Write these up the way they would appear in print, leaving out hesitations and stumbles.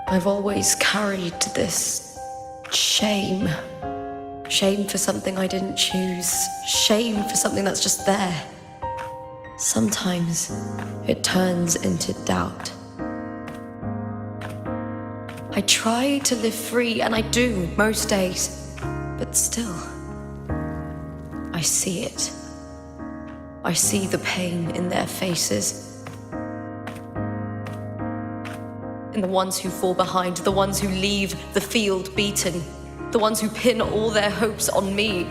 I've always carried this shame. Shame for something I didn't choose. Shame for something that's just there. Sometimes it turns into doubt. I try to live free, and I do most days. But still, I see it. I see the pain in their faces. In the ones who fall behind, the ones who leave the field beaten, the ones who pin all their hopes on me.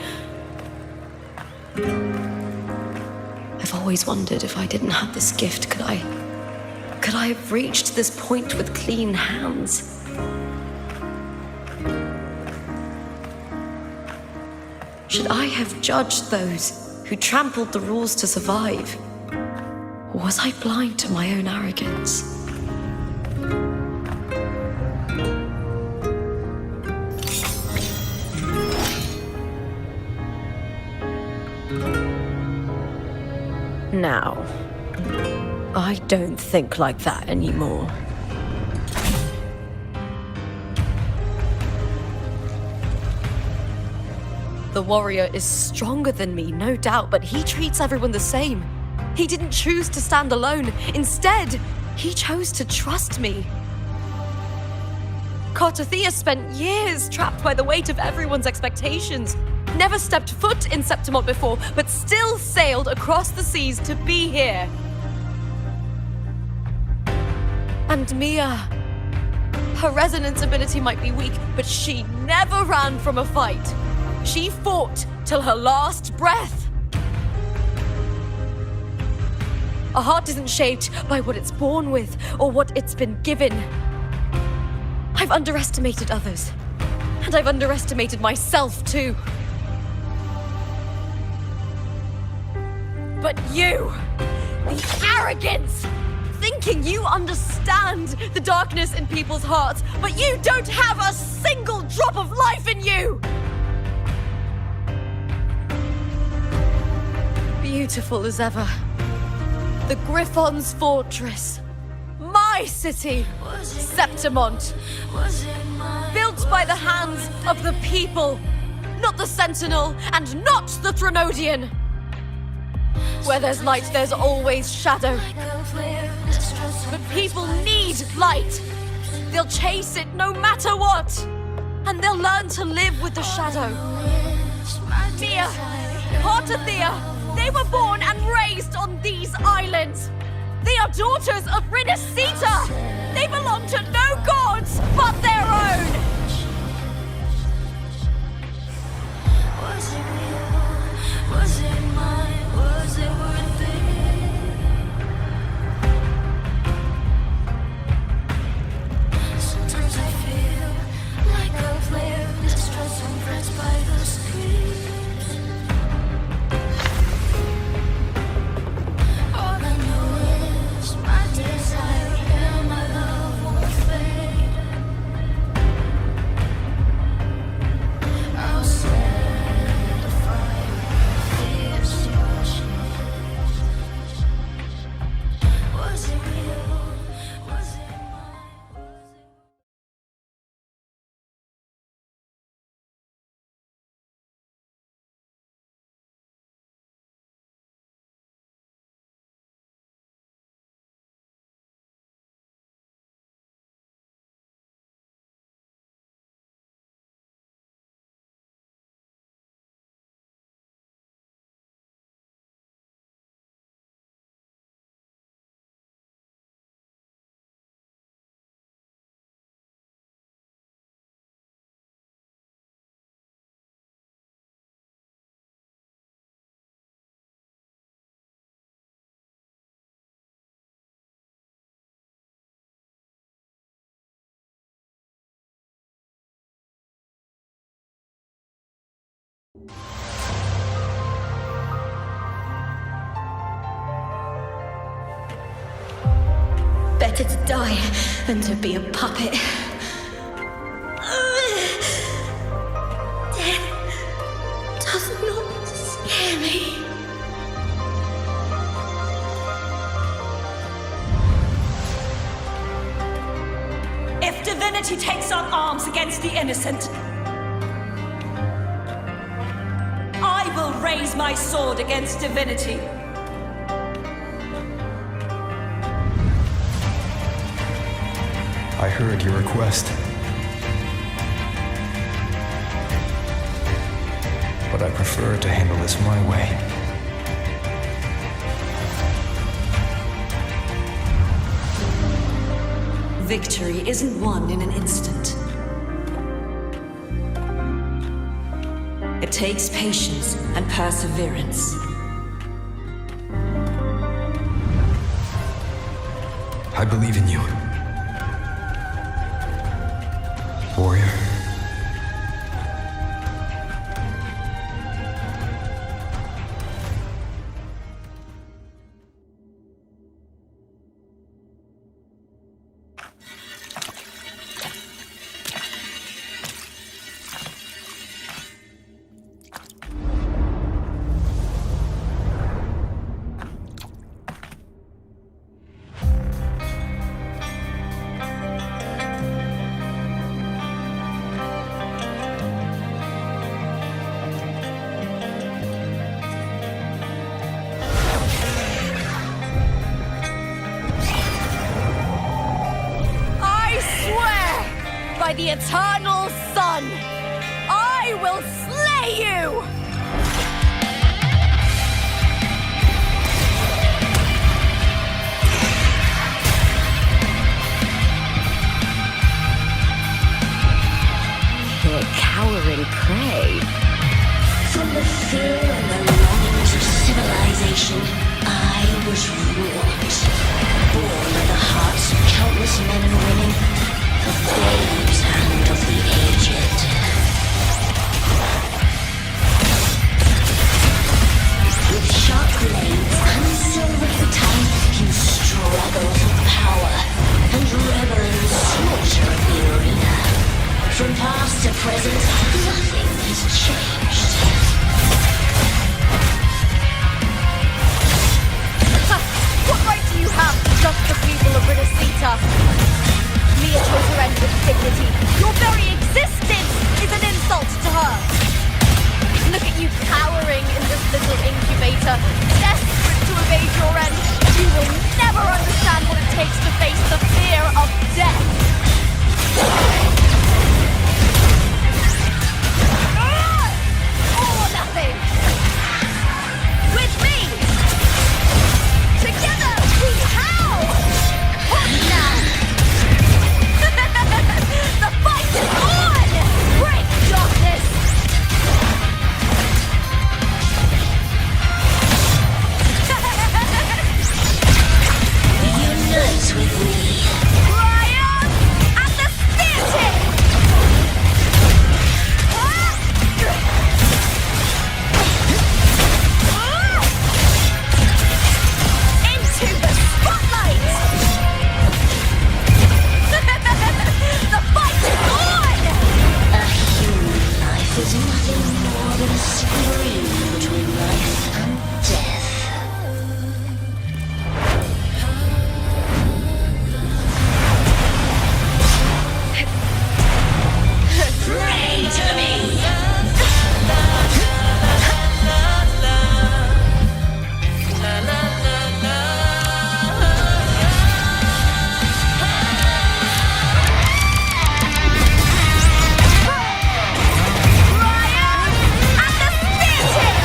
I've always wondered, if I didn't have this gift, could I have reached this point with clean hands? Should I have judged those who trampled the rules to survive? Or was I blind to my own arrogance? Now, I don't think like that anymore. The warrior is stronger than me, no doubt, but he treats everyone the same. He didn't choose to stand alone. Instead, he chose to trust me. Cartothea spent years trapped by the weight of everyone's expectations. Never stepped foot in Septimont before, but still sailed across the seas to be here. And Mia, her resonance ability might be weak, but she never ran from a fight. She fought till her last breath. A heart isn't shaped by what it's born with or what it's been given. I've underestimated others, and I've underestimated myself too. But you, the arrogance, thinking you understand the darkness in people's hearts, but you don't have a single drop of life in you! Beautiful as ever. The Griffon's fortress. My city, Septimont. Built by the hands of the people, not the Sentinel and not the Threnodian. Where there's light, there's always shadow. But people need light. They'll chase it no matter what. And they'll learn to live with the shadow. Mia, Cartothea, they were born and raised on these islands. They are daughters of Rinascita. They belong to no gods but their own. Was it real? Was it mine? Was it worth it? Sometimes I feel like a flare, distressed and pressed by the screams. All I know is my desire and my love won't fade. Better to die than to be a puppet. Death does not scare me. If divinity takes up arms against the innocent, I will raise my sword against divinity. I heard your request. But I prefer to handle this my way. Victory isn't won in an instant. It takes patience and perseverance. I believe in you. Warrior. By the eternal sun, I will slay you! Your cowering prey. From the fear and the longings of civilization, I was wrought. Born of the hearts of countless men and women, the babes and of the aged. With sharp blades and silvery tongue, you struggle for power and revel in the slaughter of the arena. From past to present, nothing has changed. What right do you have to judge the people of Ridicita? Mia chose her end with dignity. Your very existence is an insult to her. Look at you cowering in this little incubator, desperate to evade your end. You will never understand what it takes to face the fear of death. All or nothing. With me. Together we howl. What now? The fight is on! Break darkness! Unite with me. Ryan! At the spear tip! Into the spotlight! The fight is on! A human life is nothing more than a scream between life and death. Pray to me! Ryan! At the spear tip!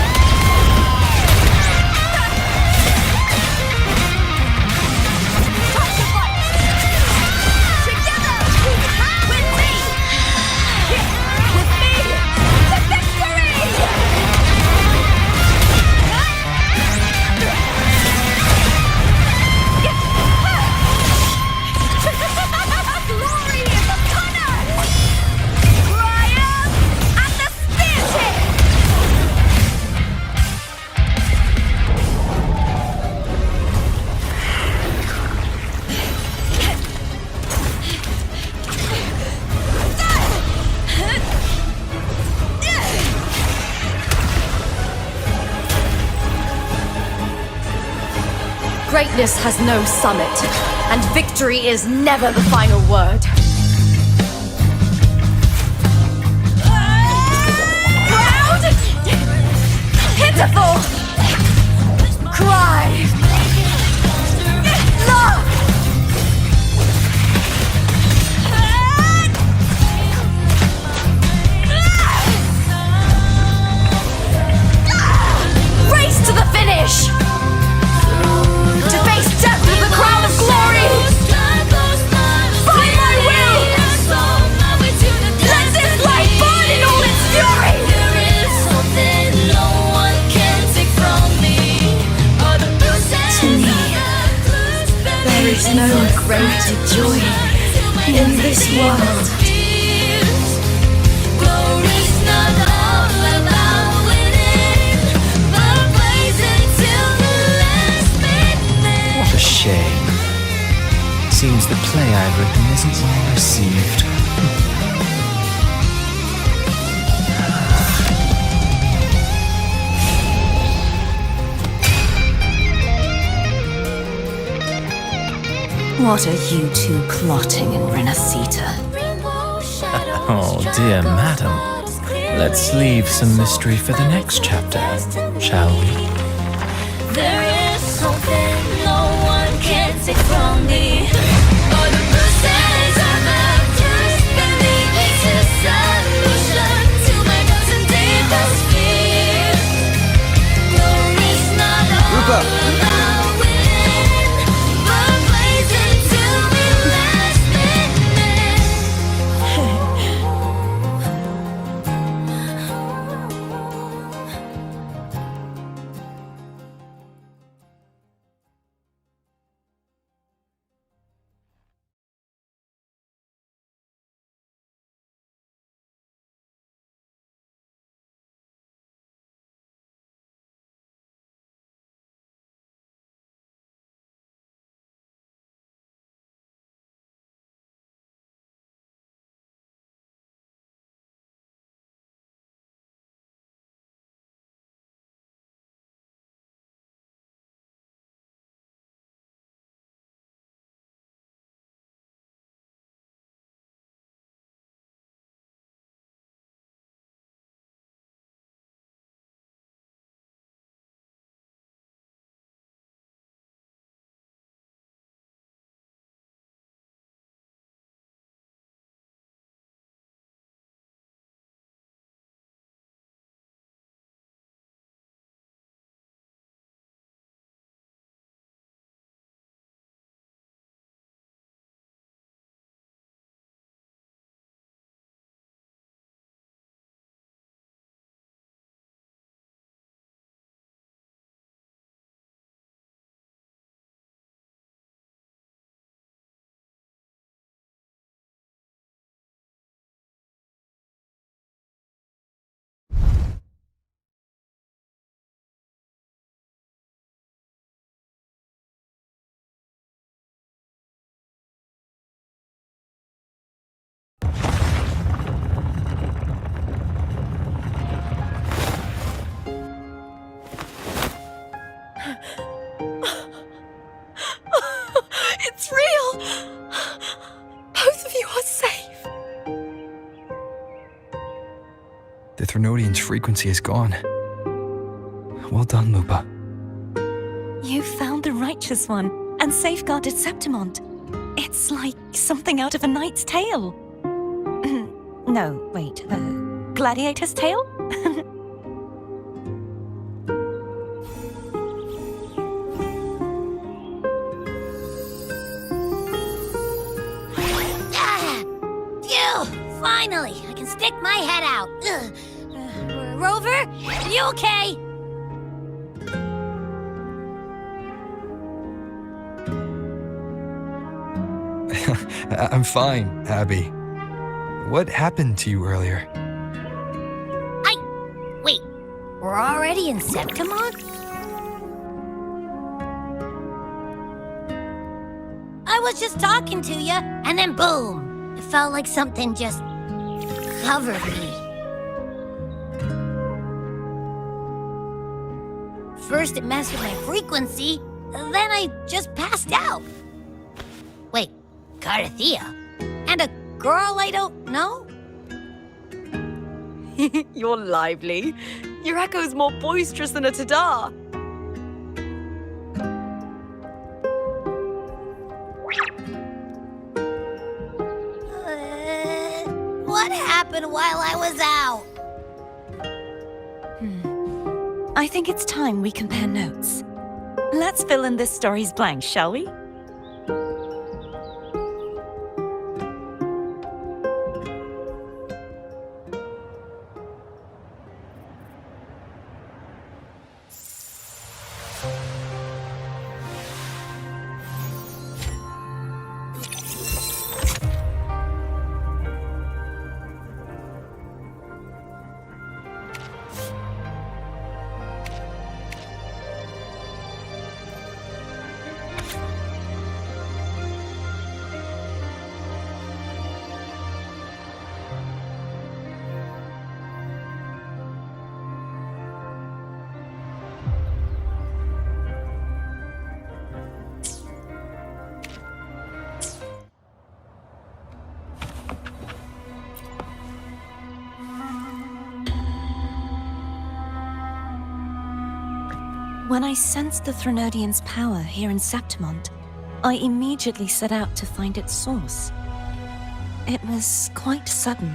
Greatness has no summit, and victory is never the final word. Proud! Pitiful! Cry! Love! Race to the finish! To face death with the crown of glory! By my will! Let this light burn in all its fury! To me, there is no greater joy in this world. What a shame. Seems the play I've written isn't well received. What are you two plotting in Renacita? Oh dear madam. Let's leave some mystery for the next chapter, shall we? There is something no one can take from me. All the bruises of the curse beneath is a solution to my doubts and deepest fears. Glory's not all about winning, but blazing to me last minute. It's real! Both of you are safe. The Threnodian's frequency is gone. Well done, Lupa. You found the righteous one and safeguarded Septimont. It's like something out of a knight's tale. No, wait, gladiator's tale? Phew! Finally, I can stick my head out. Rover, are you okay? I'm fine, Abby. What happened to you earlier? Wait, we're already in Septimont? I was just talking to you, and then boom! It felt like something just covered me. First it messed with my frequency, then I just passed out. Wait, Carthea? And a girl I don't know? You're lively. Your echo's more boisterous than a Tadar. What happened while I was out? I think it's time we compare notes. Let's fill in this story's blanks, shall we? When I sensed the Threnodian's power here in Septimont, I immediately set out to find its source. It was quite sudden.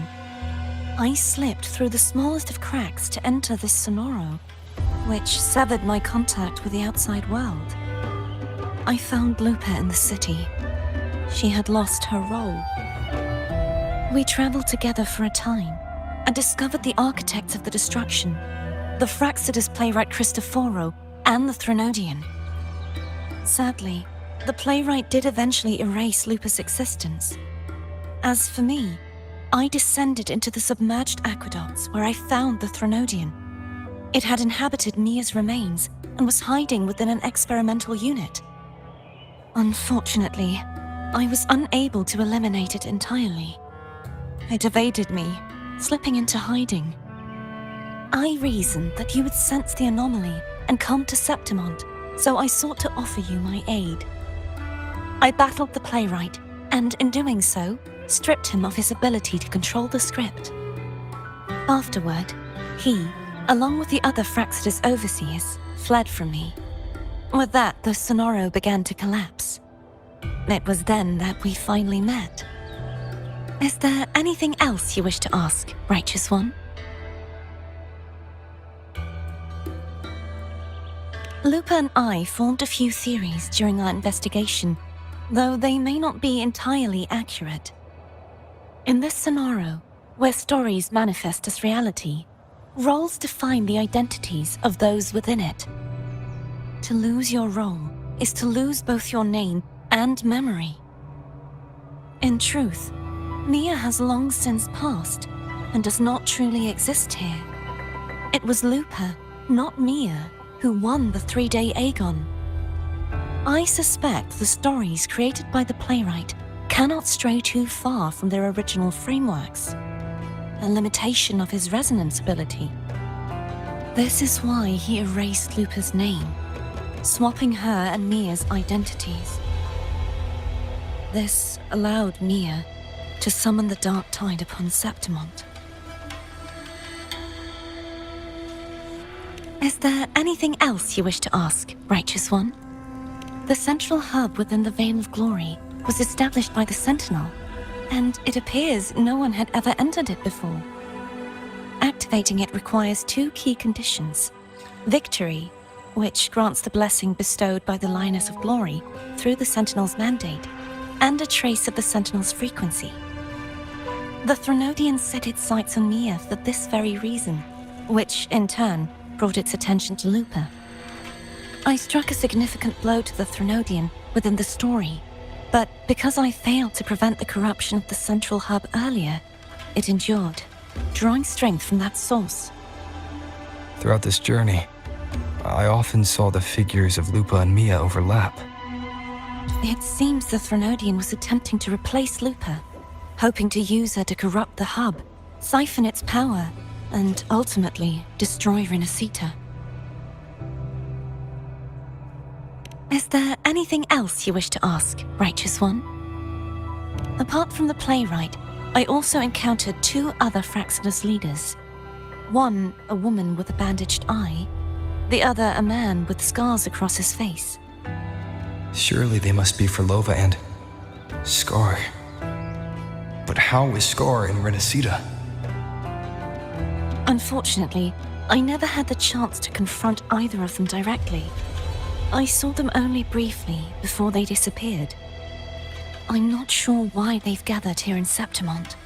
I slipped through the smallest of cracks to enter this Sonoro, which severed my contact with the outside world. I found Lupa in the city. She had lost her role. We traveled together for a time and discovered the architects of the destruction, the Fraxidus playwright Cristoforo, and the Threnodian. Sadly, the playwright did eventually erase Lupa's existence. As for me, I descended into the submerged aqueducts where I found the Threnodian. It had inhabited Mia's remains and was hiding within an experimental unit. Unfortunately, I was unable to eliminate it entirely. It evaded me, slipping into hiding. I reasoned that you would sense the anomaly and come to Septimont, so I sought to offer you my aid. I battled the playwright, and in doing so, stripped him of his ability to control the script. Afterward, he, along with the other Fraxidus overseers, fled from me. With that, the Sonoro began to collapse. It was then that we finally met. Is there anything else you wish to ask, Righteous One? Lupa and I formed a few theories during our investigation, though they may not be entirely accurate. In this Sonoro, where stories manifest as reality, roles define the identities of those within it. To lose your role is to lose both your name and memory. In truth, Mia has long since passed and does not truly exist here. It was Lupa, not Mia, who won the 3-day Aegon. I suspect the stories created by the playwright cannot stray too far from their original frameworks, a limitation of his resonance ability. This is why he erased Lupa's name, swapping her and Mia's identities. This allowed Mia to summon the dark tide upon Septimont. Is there anything else you wish to ask, Righteous One? The central hub within the Veil of Glory was established by the Sentinel, and it appears no one had ever entered it before. Activating it requires 2 key conditions: victory, which grants the blessing bestowed by the Lioness of Glory through the Sentinel's mandate, and a trace of the Sentinel's frequency. The Threnodian set its sights on Mia for this very reason, which, in turn, brought its attention to Lupa. I struck a significant blow to the Threnodian within the story, but because I failed to prevent the corruption of the central hub earlier, it endured, drawing strength from that source. Throughout this journey, I often saw the figures of Lupa and Mia overlap. It seems the Threnodian was attempting to replace Lupa, hoping to use her to corrupt the hub, siphon its power, and ultimately destroy Renacita. Is Is there anything else you wish to ask, Righteous One? Apart from the playwright, I also encountered 2 other Fraxidus leaders. One, a woman with a bandaged eye. The other, a man with scars across his face. Surely they must be for Lova and Scar. But how is Scar in Renacita? Unfortunately, I never had the chance to confront either of them directly. I saw them only briefly before they disappeared. I'm not sure why they've gathered here in Septimont.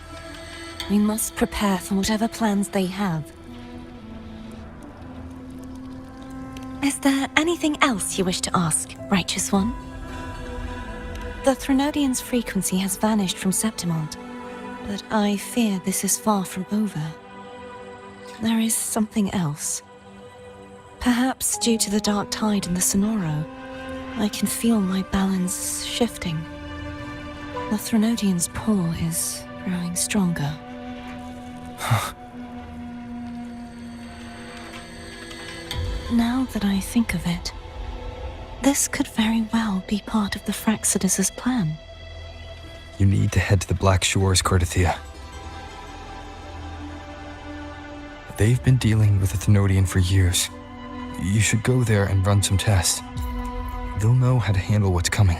We must prepare for whatever plans they have. Is there anything else you wish to ask, Righteous One? The Threnodian's frequency has vanished from Septimont, but I fear this is far from over. There is something else. Perhaps due to the dark tide in the Sonoro, I can feel my balance shifting. The Threnodian's pull is growing stronger. Now that I think of it, this could very well be part of the Fraxidus' plan. You need to head to the Black Shores, Cardathia. They've been dealing with the Thenodian for years. You should go there and run some tests. They'll know how to handle what's coming.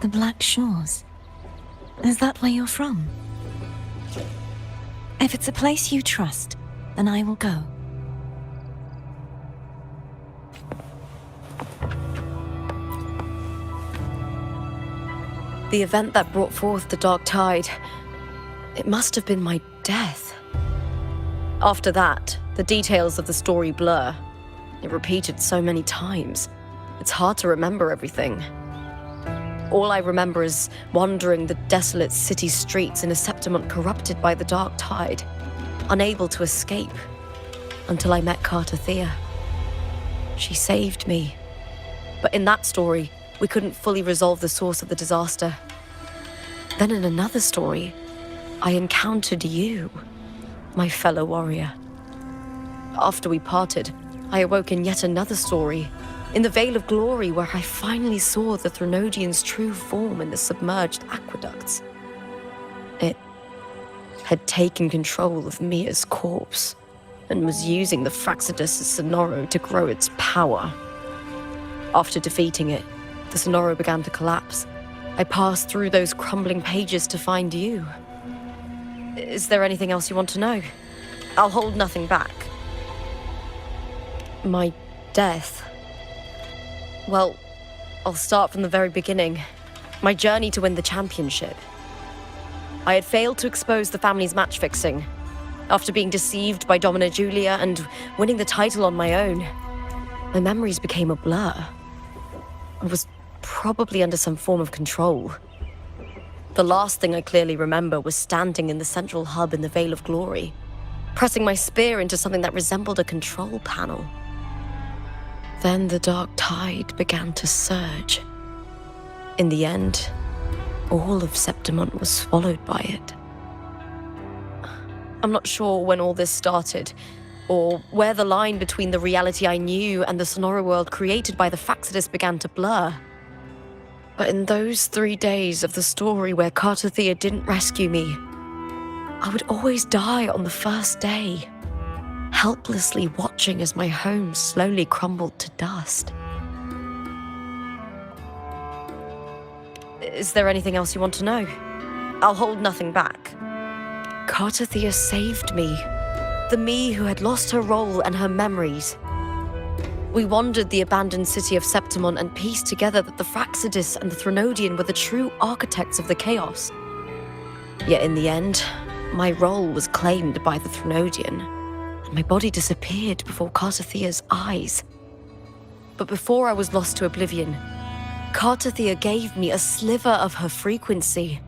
The Black Shores? Is that where you're from? If it's a place you trust, then I will go. The event that brought forth the dark tide, it must have been my death. After that, the details of the story blur. It repeated so many times. It's hard to remember everything. All I remember is wandering the desolate city streets in a Septimont corrupted by the dark tide, unable to escape, until I met Cardathia. She saved me. But in that story, we couldn't fully resolve the source of the disaster. Then in another story, I encountered you, my fellow warrior. After we parted, I awoke in yet another story, in the Veil of Glory, where I finally saw the Threnodian's true form in the submerged aqueducts. It had taken control of Mia's corpse, and was using the Fraxidus' Sonoro to grow its power. After defeating it, the Sonoro began to collapse. I passed through those crumbling pages to find you. Is there anything else you want to know? I'll hold nothing back. My death. Well, I'll start from the very beginning. My journey to win the championship. I had failed to expose the family's match fixing. After being deceived by Domina Julia and winning the title on my own, my memories became a blur. I was probably under some form of control. The last thing I clearly remember was standing in the central hub in the Veil of Glory, pressing my spear into something that resembled a control panel. Then the dark tide began to surge. In the end, all of Septimont was swallowed by it. I'm not sure when all this started, or where the line between the reality I knew and the Sonoro world created by the Fraxidus began to blur. But in those 3 days of the story where Cardathia didn't rescue me, I would always die on the first day, helplessly watching as my home slowly crumbled to dust. Is there anything else you want to know? I'll hold nothing back. Cardathia saved me, the me who had lost her role and her memories. We wandered the abandoned city of Septimont and pieced together that the Fraxidus and the Threnodian were the true architects of the chaos. Yet in the end, my role was claimed by the Threnodian, and my body disappeared before Cardathia's eyes. But before I was lost to oblivion, Cardathia gave me a sliver of her frequency.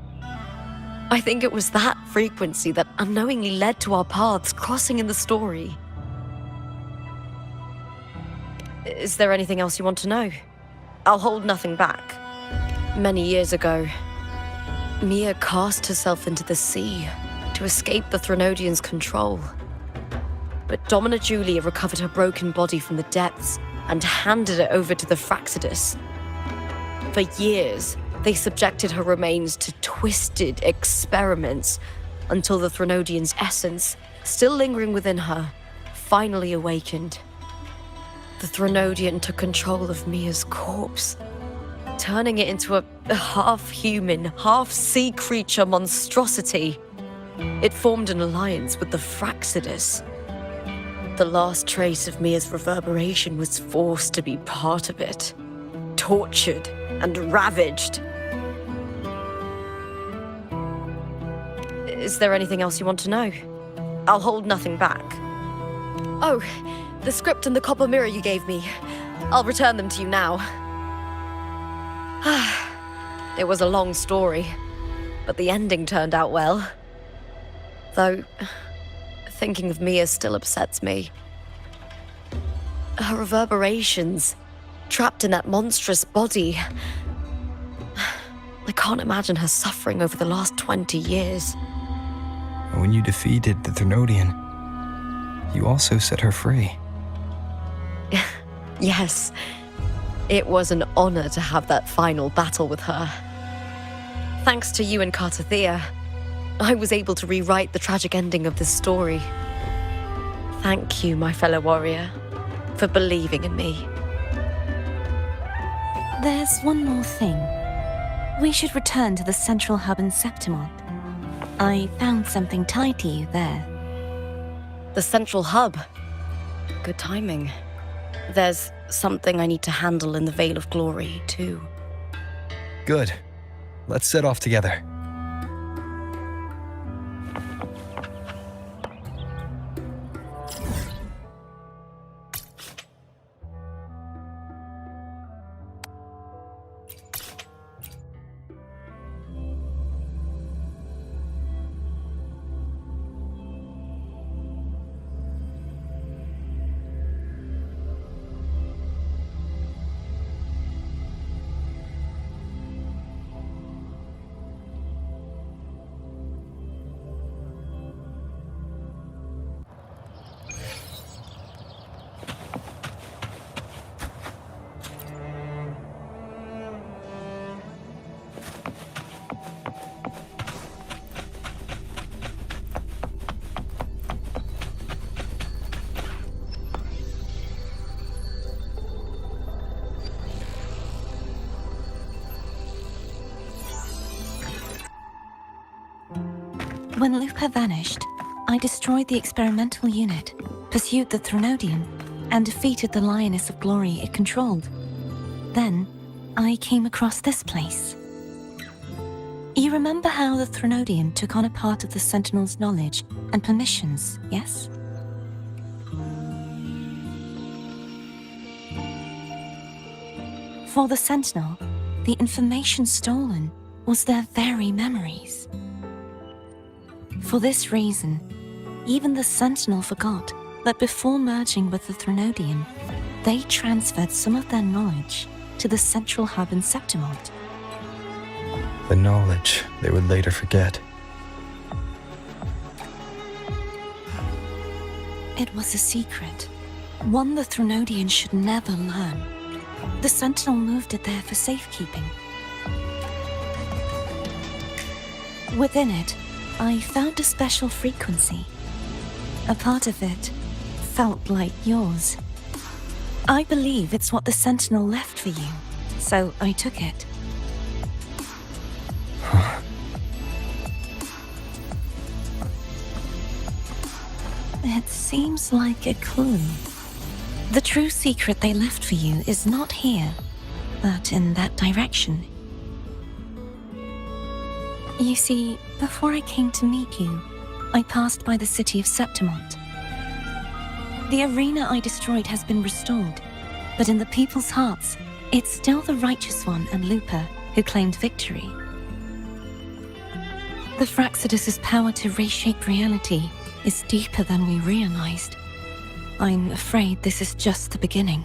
I think it was that frequency that unknowingly led to our paths crossing in the story. Is there anything else you want to know? I'll hold nothing back. Many years ago, Mia cast herself into the sea to escape the Threnodian's control. But Domina Julia recovered her broken body from the depths and handed it over to the Fraxidus. For years, they subjected her remains to twisted experiments until the Threnodian's essence, still lingering within her, finally awakened. The Threnodian took control of Mia's corpse, turning it into a half-human, half-sea creature monstrosity. It formed an alliance with the Fraxidus. The last trace of Mia's reverberation was forced to be part of it, tortured and ravaged. Is there anything else you want to know? I'll hold nothing back. Oh, the script and the copper mirror you gave me. I'll return them to you now. It was a long story, but the ending turned out well. Though, thinking of Mia still upsets me. Her reverberations, trapped in that monstrous body. I can't imagine her suffering over the last 20 years. When you defeated the Threnodian, you also set her free. Yes, it was an honor to have that final battle with her. Thanks to you and Cartathea, I was able to rewrite the tragic ending of this story. Thank you, my fellow warrior, for believing in me. There's one more thing. We should return to the central hub in Septimont. I found something tied to you there. The central hub. Good timing. There's something I need to handle in the Veil of Glory, too. Good. Let's set off together. When Lupa vanished, I destroyed the experimental unit, pursued the Threnodian, and defeated the Lioness of Glory it controlled. Then, I came across this place. You remember how the Threnodian took on a part of the Sentinel's knowledge and permissions, yes? For the Sentinel, the information stolen was their very memories. For this reason, even the Sentinel forgot that before merging with the Threnodian, they transferred some of their knowledge to the central hub in Septimont. The knowledge they would later forget. It was a secret, one the Threnodian should never learn. The Sentinel moved it there for safekeeping. Within it, I found a special frequency. A part of it felt like yours. I believe it's what the Sentinel left for you, so I took it. It seems like a clue. The true secret they left for you is not here, but in that direction. You see, before I came to meet you, I passed by the city of Septimont. The arena I destroyed has been restored, but in the people's hearts, it's still the Righteous One and Lupa who claimed victory. The Fraxidus' power to reshape reality is deeper than we realized. I'm afraid this is just the beginning.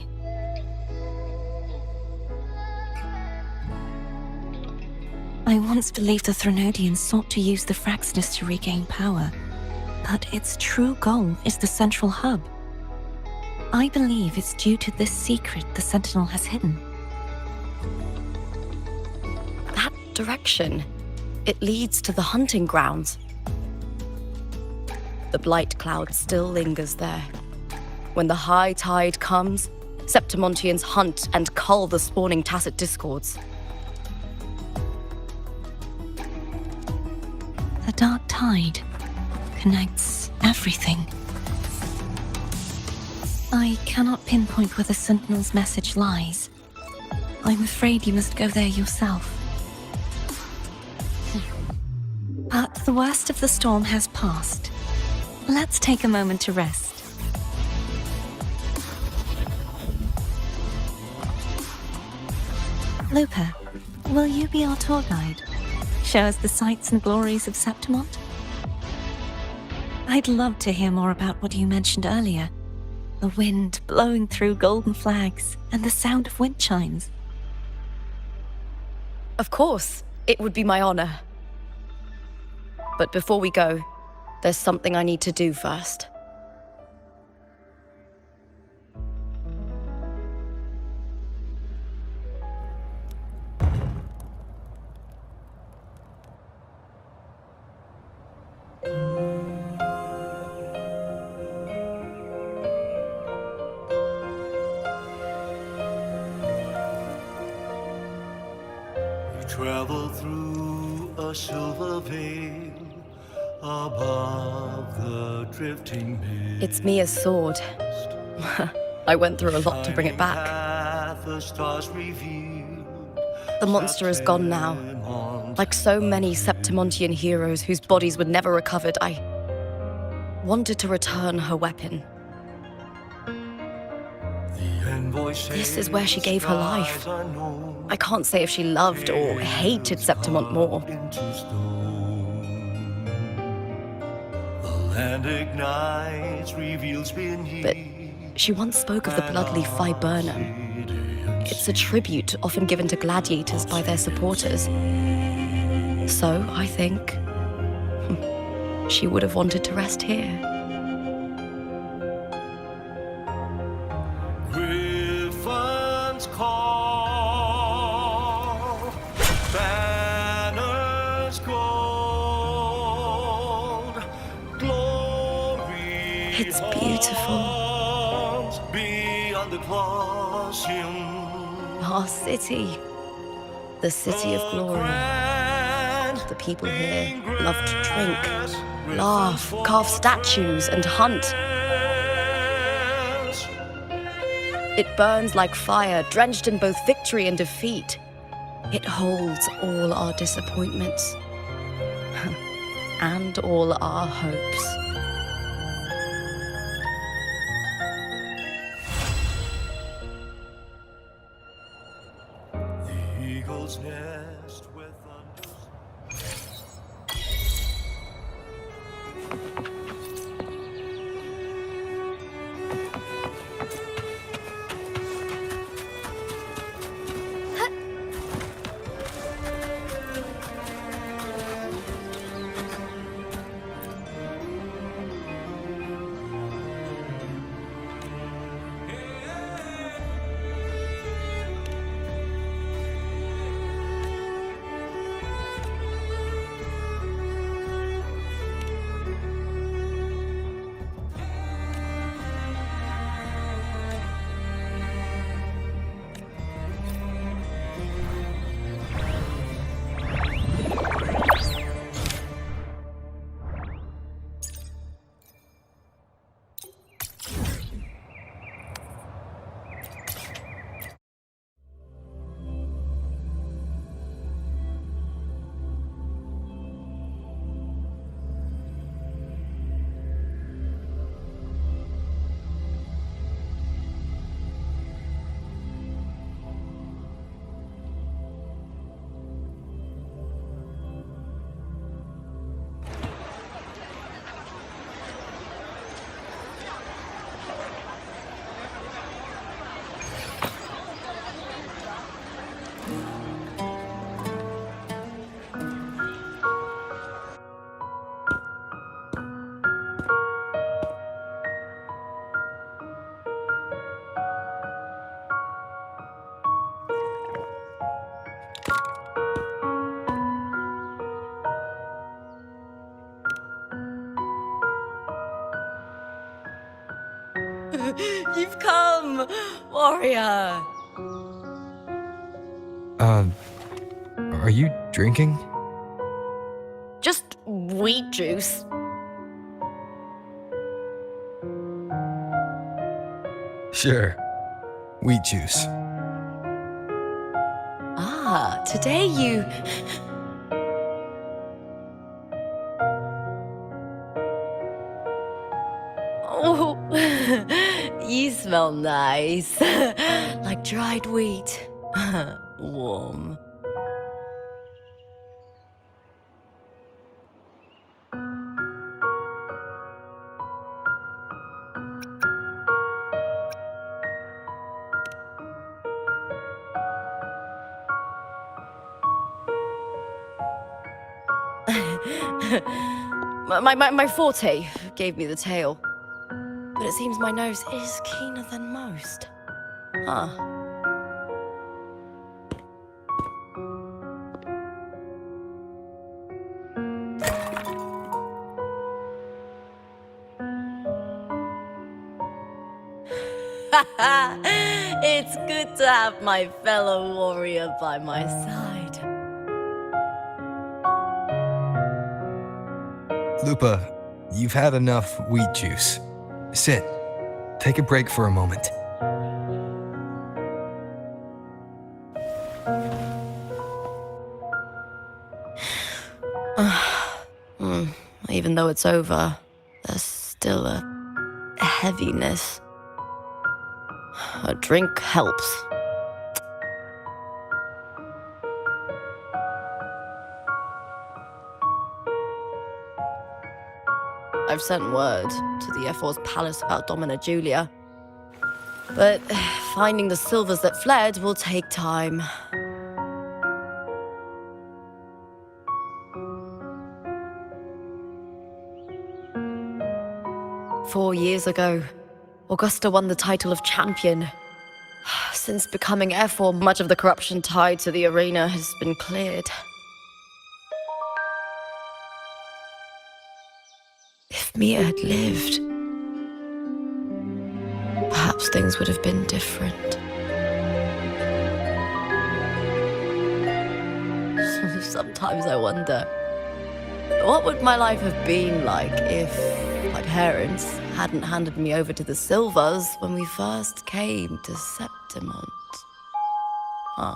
I once believed the Threnodians sought to use the Fraxidus to regain power, but its true goal is the central hub. I believe it's due to this secret the Sentinel has hidden. That direction, it leads to the hunting grounds. The blight cloud still lingers there. When the high tide comes, Septimontians hunt and cull the spawning tacit discords. The dark tide connects everything. I cannot pinpoint where the Sentinel's message lies. I'm afraid you must go there yourself. But the worst of the storm has passed. Let's take a moment to rest. Lupa, will you be our tour guide? Show us the sights and glories of Septimont? I'd love to hear more about what you mentioned earlier. The wind blowing through golden flags and the sound of wind chimes. Of course, it would be my honor. But before we go, there's something I need to do first. Travel through a silver veil above the drifting mist. It's Mia's sword. I went through a lot to bring it back. The stars revealed. The monster is gone now. Like so many Septimontian heroes whose bodies were never recovered, I wanted to return her weapon. This is where she gave her life. I can't say if she loved or hated Septimont more. But she once spoke of the bloodleaf viburnum. It's a tribute often given to gladiators by their supporters. So, I think, she would have wanted to rest here. Griffin's call, banners gold, glory. It's beautiful. Beyond the Colosseum. Our city. The city of glory. The people here love to drink, laugh, carve statues, and hunt. It burns like fire, drenched in both victory and defeat. It holds all our disappointments and all our hopes. The eagle's nest with You've come, warrior. Are you drinking? Just wheat juice. Sure. Wheat juice. Ah, today you... Oh, you smell nice. Like dried wheat. Warm. My forte gave me the tail. But it seems my nose is keener than most. Huh. It's good to have my fellow warrior by my side. Lupa, you've had enough wheat juice. Sit. Take a break for a moment. Even though it's over, there's still a heaviness. A drink helps. I've sent word to the F4's palace about Domina Julia. But finding the silvers that fled will take time. Four years ago, Augusta won the title of champion. Since becoming F4, much of the corruption tied to the arena has been cleared. If Mia had lived, perhaps things would have been different. Sometimes I wonder, what would my life have been like if my parents hadn't handed me over to the Silvers when we first came to Septimont? Huh.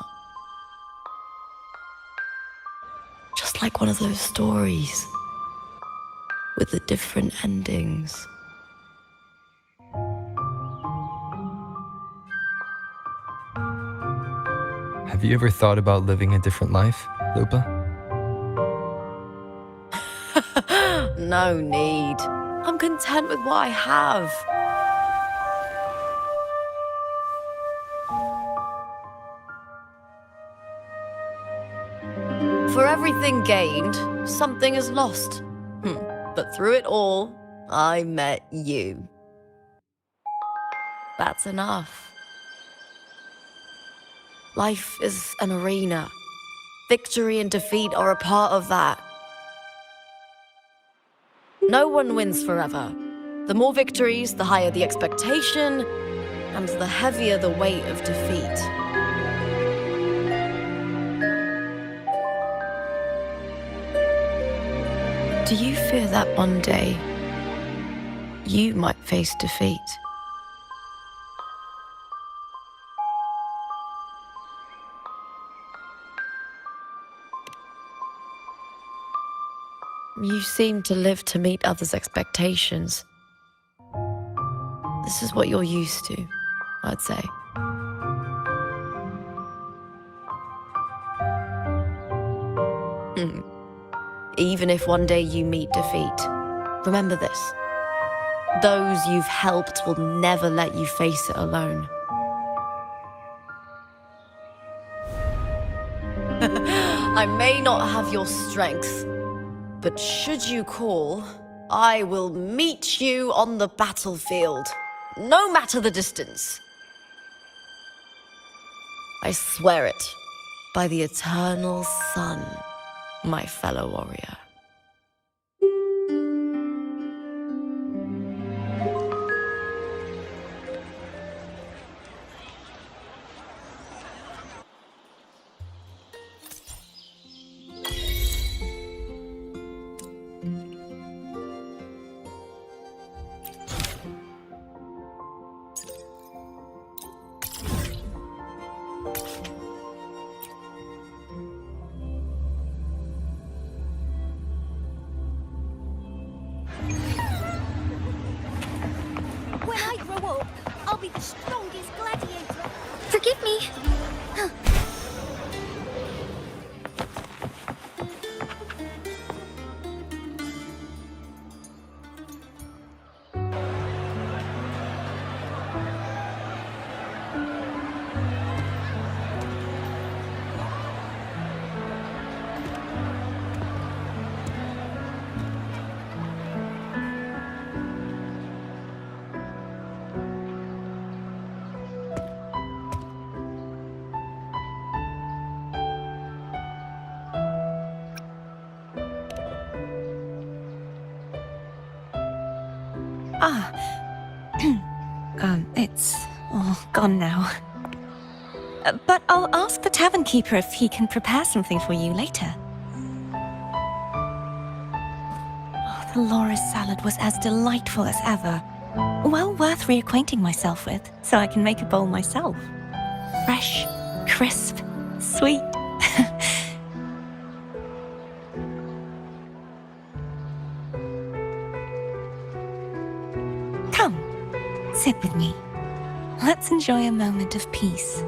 Just like one of those stories with the different endings. Have you ever thought about living a different life, Lupa? No need. I'm content with what I have. For everything gained, something is lost. But through it all, I met you. That's enough. Life is an arena. Victory and defeat are a part of that. No one wins forever. The more victories, the higher the expectation, and the heavier the weight of defeat. Do you fear that one day you might face defeat? You seem to live to meet others' expectations. This is what you're used to, I'd say. Even if one day you meet defeat, remember this. Those you've helped will never let you face it alone. I may not have your strength, but should you call, I will meet you on the battlefield, no matter the distance. I swear it by the eternal sun, my fellow warrior. I'll be the strongest gladiator. Forgive me. It's all gone now. But I'll ask the tavern keeper if he can prepare something for you later. Oh, the Loris salad was as delightful as ever. Well worth reacquainting myself with, so I can make a bowl myself. Fresh, crisp, sweet. Come, sit with me. Let's enjoy a moment of peace.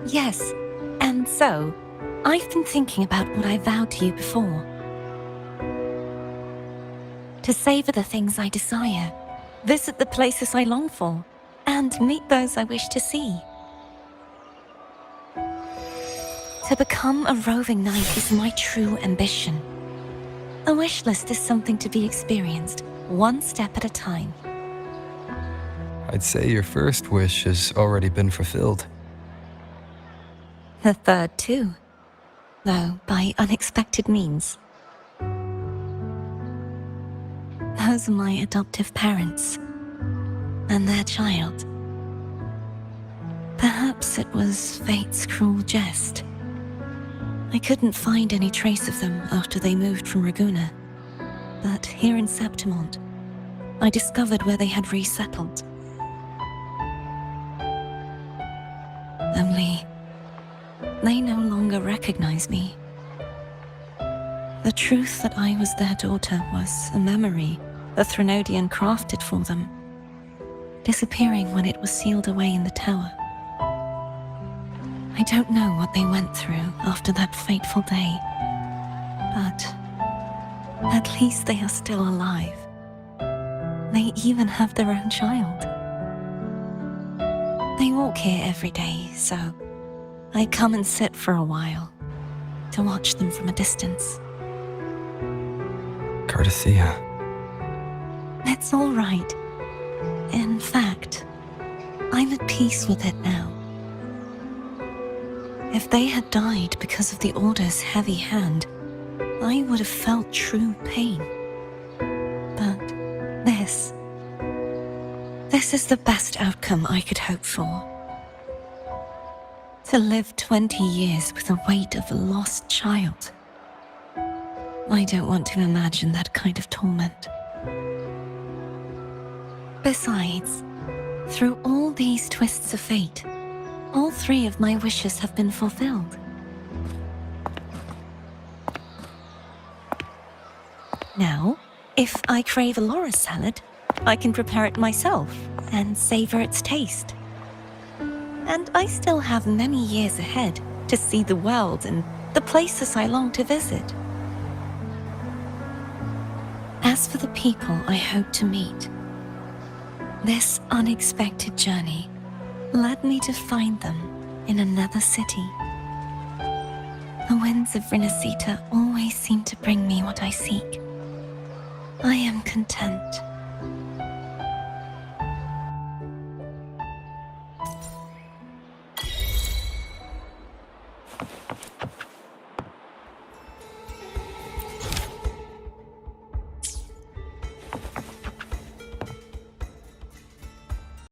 Yes, and so, I've been thinking about what I vowed to you before. To savor the things I desire, visit the places I long for, and meet those I wish to see. To become a roving knight is my true ambition. A wish list is something to be experienced, one step at a time. I'd say your first wish has already been fulfilled. The third too, though by unexpected means. Those are my adoptive parents, and their child. Perhaps it was fate's cruel jest. I couldn't find any trace of them after they moved from Raguna, but here in Septimont, I discovered where they had resettled. Only, they no longer recognize me. The truth that I was their daughter was a memory the Threnodian crafted for them, disappearing when it was sealed away in the tower. I don't know what they went through after that fateful day, but at least they are still alive. They even have their own child. They walk here every day, so I come and sit for a while to watch them from a distance. Cardathea. It's all right. In fact, I'm at peace with it now. If they had died because of the Order's heavy hand, I would have felt true pain. But this is the best outcome I could hope for. To live 20 years with the weight of a lost child. I don't want to imagine that kind of torment. Besides, through all these twists of fate, all three of my wishes have been fulfilled. Now, if I crave a Loris salad, I can prepare it myself and savor its taste. And I still have many years ahead to see the world and the places I long to visit. As for the people I hope to meet, this unexpected journey led me to find them in another city. The winds of Rinasita always seem to bring me what I seek. I am content.